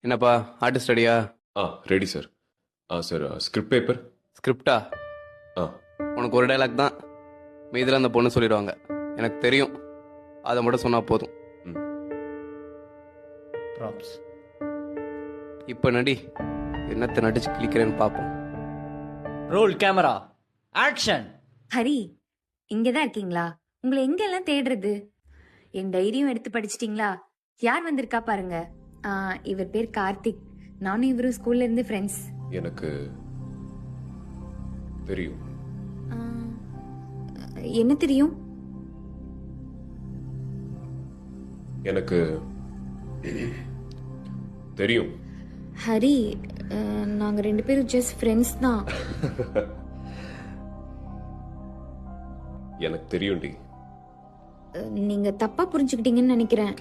என்னப்பா ஆர்டிஸ்ட் ஸ்டடியா? Ready sir. Sir script paper. ஸ்கிரிப்டா? ஆ உனக்கு ஒரு டைலாக் தான், மீதில் அந்த பொண்ணு சொல்லிடுவாங்க. எனக்கு தெரியும், அதை மட்டும் சொன்னால் போதும். ம் ப்ராப்ஸ். இப்போ நடி, என்னத்தை நடிச்சு கிளிக்கிறேன்னு பார்ப்போம். Role camera action. ஹரி, இங்கதான் இருக்கீங்களா? உங்களை எங்கெல்லாம் தேடுறது? என் டைரியும் எடுத்து படிச்சிட்டீங்களா? யார் வந்திருக்கா பாருங்க. இவர் பேர் கார்த்திக். நானும் இவரும் ஸ்கூல்ல இருந்து ஃப்ரெண்ட்ஸ். எனக்கு தெரியும். என்ன தெரியும்? எனக்கு தெரியும். ஹரி, நாங்க ரெண்டு பேரும் ஜஸ்ட் ஃப்ரெண்ட்ஸ் தான். எனக்கு தெரியும்டி. நீங்க தப்பா புரிஞ்சுக்கிட்டீங்கன்னு நினைக்கிறேன்.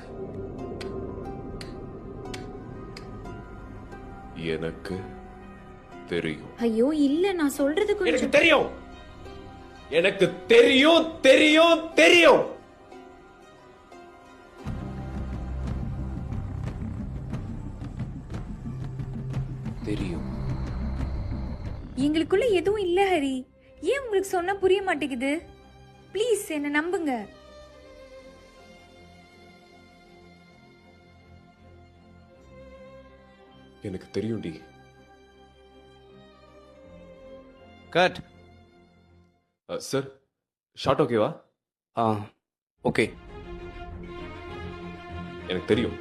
எனக்கு தெரியும். ஐயோ இல்ல, நான் சொல்றது எனக்கு கொஞ்சம். தெரியும். எனக்கு தெரியும் தெரியும் தெரியும். தெரியும். எங்களுக்குள்ள எதுவும் இல்ல ஹரி. ஏன் உங்களுக்கு சொன்னா புரிய மாட்டேங்குது? ப்ளீஸ் என்ன நம்புங்க. எனக்கு தெரியும்டி. கட். சார் ஷார்ட் ஓகேவா? ஆ, ஓகே. எனக்கு தெரியும்.